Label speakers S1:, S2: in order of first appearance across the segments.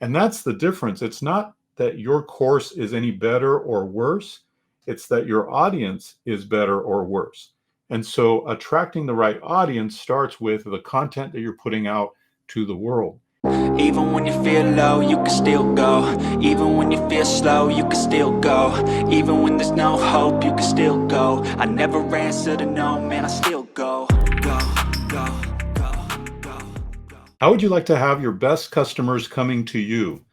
S1: And that's the difference. It's not that your course is any better or worse. It's that your audience is better or worse. And so attracting the right audience starts with the content that you're putting out to the world.
S2: Even when you feel low, you can still go. Even when you feel slow, you can still go. Even when there's no hope, you can still go. I never answer to no, man, I still go. Go, go, go, go, go.
S1: How would you like to have your best customers coming to you?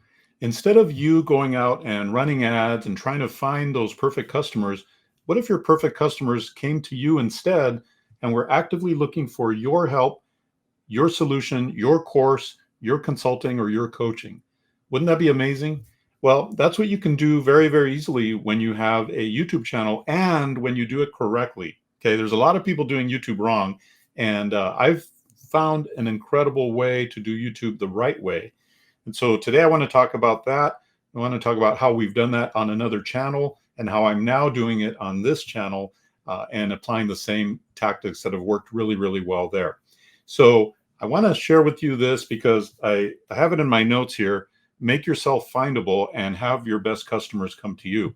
S1: Instead of you going out and running ads and trying to find those perfect customers, what if your perfect customers came to you instead and were actively looking for your help, your solution, your course, your consulting, or your coaching? Wouldn't that be amazing? Well, that's what you can do very, very easily when you have a YouTube channel and when you do it correctly. Okay, there's a lot of people doing YouTube wrong, and I've found an incredible way to do YouTube the right way. And so today I want to talk about that. I want to talk about how we've done that on another channel and how I'm now doing it on this channel and applying the same tactics that have worked really, really well there. So I want to share with you this because I have it in my notes here. Make yourself findable and have your best customers come to you.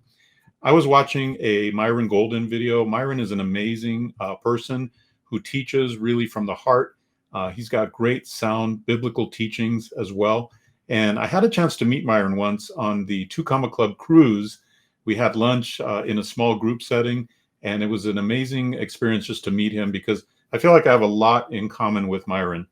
S1: I was watching a Myron Golden video. Myron is an amazing person who teaches really from the heart. He's got great sound biblical teachings as well. And I had a chance to meet Myron once on the Two Comma Club cruise. We had lunch in a small group setting, and it was an amazing experience just to meet him because I feel like I have a lot in common with Myron.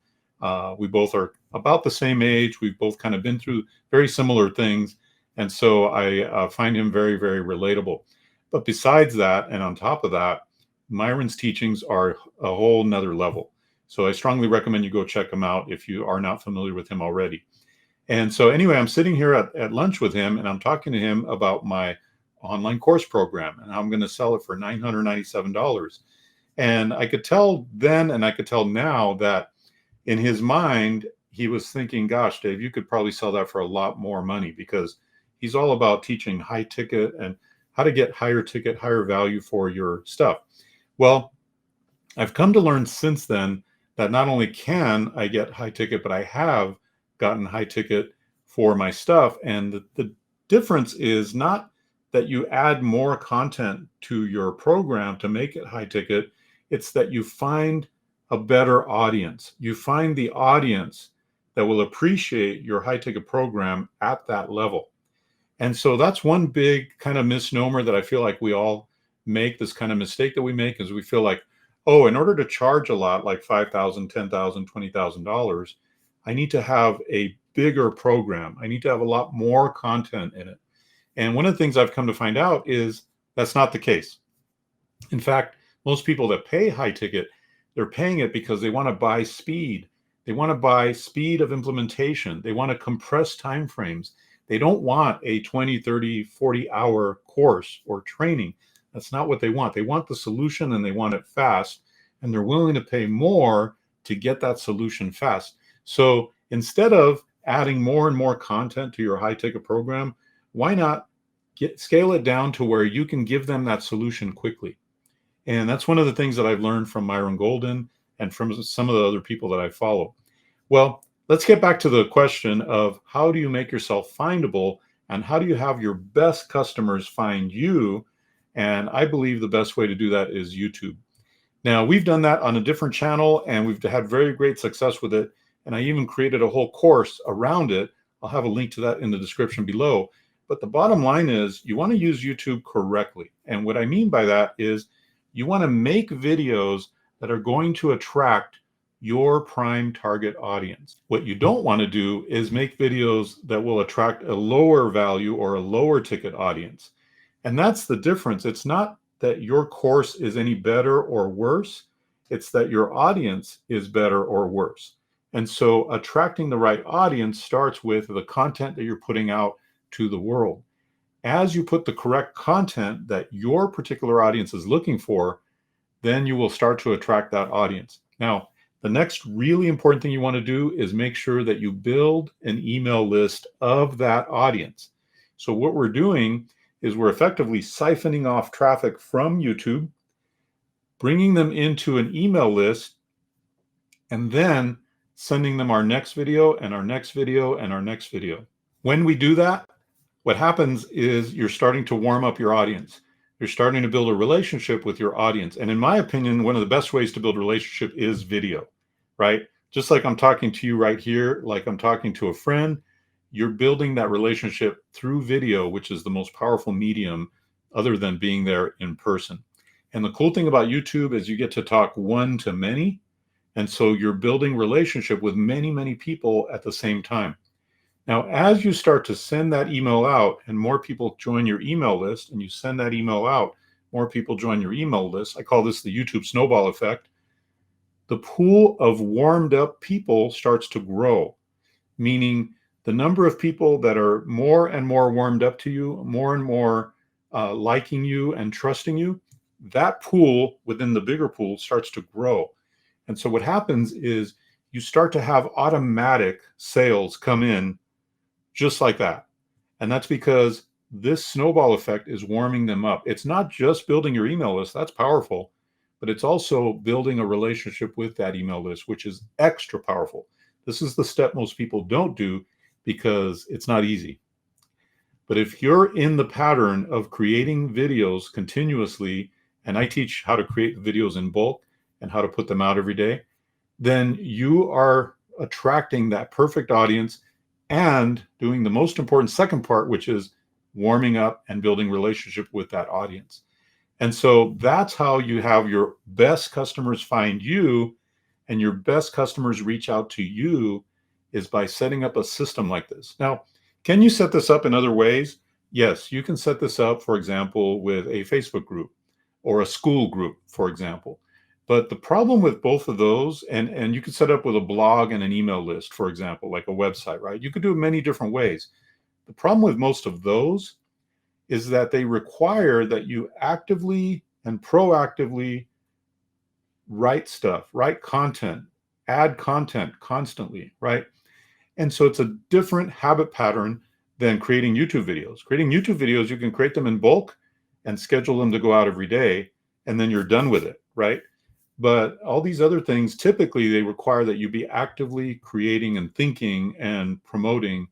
S1: We both are about the same age. We've both kind of been through very similar things. And so I find him very, very relatable. But besides that, and on top of that, Myron's teachings are a whole nother level. So I strongly recommend you go check him out if you are not familiar with him already. And so anyway, I'm sitting here at lunch with him and I'm talking to him about my online course program and how I'm going to sell it for $997. And I could tell then and I could tell now that in his mind, he was thinking, gosh, Dave, you could probably sell that for a lot more money because he's all about teaching high ticket and how to get higher ticket, higher value for your stuff. Well, I've come to learn since then that not only can I get high ticket, but I have gotten high ticket for my stuff. And the difference is not that you add more content to your program to make it high ticket. It's that you find a better audience. You find the audience that will appreciate your high ticket program at that level. And so that's one big kind of misnomer that I feel like we all make. This kind of mistake that we make is we feel like, oh, in order to charge a lot, like $5,000, $10,000, $20,000, I need to have a bigger program. I need to have a lot more content in it. And one of the things I've come to find out is that's not the case. In fact, most people that pay high ticket, they're paying it because they want to buy speed. They want to buy speed of implementation. They want to compress timeframes. They don't want a 20, 30, 40-hour course or training. That's not what they want. They want the solution and they want it fast, and they're willing to pay more to get that solution fast. So instead of adding more and more content to your high ticket program, why not scale it down to where you can give them that solution quickly? And that's one of the things that I've learned from Myron Golden and from some of the other people that I follow. Well, let's get back to the question of how do you make yourself findable and how do you have your best customers find you? And I believe the best way to do that is YouTube. Now, we've done that on a different channel and we've had very great success with it. And I even created a whole course around it. I'll have a link to that in the description below. But the bottom line is you want to use YouTube correctly. And what I mean by that is you want to make videos that are going to attract your prime target audience. What you don't want to do is make videos that will attract a lower value or a lower ticket audience. And that's the difference. It's not that your course is any better or worse. It's that your audience is better or worse. And so attracting the right audience starts with the content that you're putting out to the world. As you put the correct content that your particular audience is looking for, then you will start to attract that audience. Now, the next really important thing you want to do is make sure that you build an email list of that audience. So what we're doing is we're effectively siphoning off traffic from YouTube, bringing them into an email list, and then sending them our next video and our next video and our next video. When we do that, what happens is you're starting to warm up your audience. You're starting to build a relationship with your audience. And in my opinion, one of the best ways to build a relationship is video, right? Just like I'm talking to you right here, like I'm talking to a friend, you're building that relationship through video, which is the most powerful medium other than being there in person. And the cool thing about YouTube is you get to talk one to many. And so you're building relationship with many, many people at the same time. Now, as you start to send that email out and more people join your email list and you send that email out, more people join your email list. I call this the YouTube snowball effect. The pool of warmed up people starts to grow, meaning the number of people that are more and more warmed up to you, more and more liking you and trusting you, that pool within the bigger pool starts to grow. And so what happens is you start to have automatic sales come in just like that. And that's because this snowball effect is warming them up. It's not just building your email list, that's powerful, but it's also building a relationship with that email list, which is extra powerful. This is the step most people don't do because it's not easy. But if you're in the pattern of creating videos continuously, and I teach how to create videos in bulk and how to put them out every day, then you are attracting that perfect audience and doing the most important second part, which is warming up and building relationship with that audience. And so that's how you have your best customers find you and your best customers reach out to you, is by setting up a system like this. Now, can you set this up in other ways? Yes, you can set this up, for example, with a Facebook group or a school group, for example. But the problem with both of those, and you could set up with a blog and an email list, for example, like a website, right? You could do it many different ways. The problem with most of those is that they require that you actively and proactively write stuff, write content, add content constantly, right? And so it's a different habit pattern than creating YouTube videos. Creating YouTube videos, you can create them in bulk and schedule them to go out every day, and then you're done with it, right? But all these other things, typically they require that you be actively creating and thinking and promoting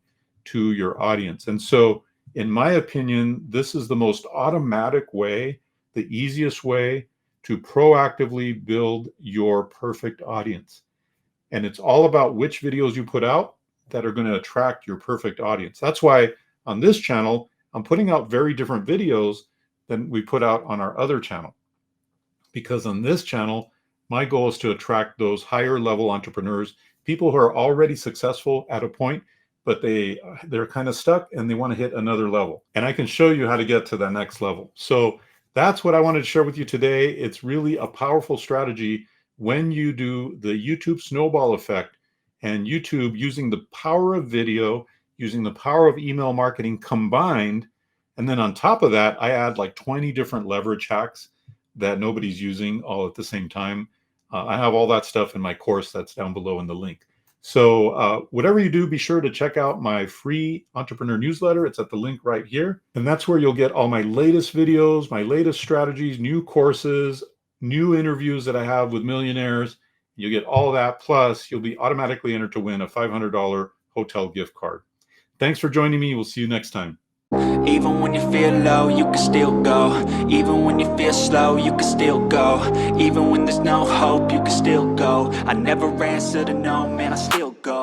S1: to your audience. And so, in my opinion, this is the most automatic way, the easiest way to proactively build your perfect audience. And it's all about which videos you put out that are going to attract your perfect audience. That's why on this channel, I'm putting out very different videos than we put out on our other channel. Because on this channel, my goal is to attract those higher level entrepreneurs, people who are already successful at a point, but they're kind of stuck and they want to hit another level. And I can show you how to get to that next level. So that's what I wanted to share with you today. It's really a powerful strategy when you do the YouTube snowball effect, and YouTube using the power of video, using the power of email marketing combined. And then on top of that, I add like 20 different leverage hacks that nobody's using all at the same time. I have all that stuff in my course that's down below in the link. So whatever you do, be sure to check out my free entrepreneur newsletter. It's at the link right here. And that's where you'll get all my latest videos, my latest strategies, new courses, new interviews that I have with millionaires. You'll get all that. Plus, you'll be automatically entered to win a $500 hotel gift card. Thanks for joining me. We'll see you next time.
S2: Even when you feel low, you can still go. Even when you feel slow, you can still go. Even when there's no hope, you can still go. I never answer to no, man, I still go.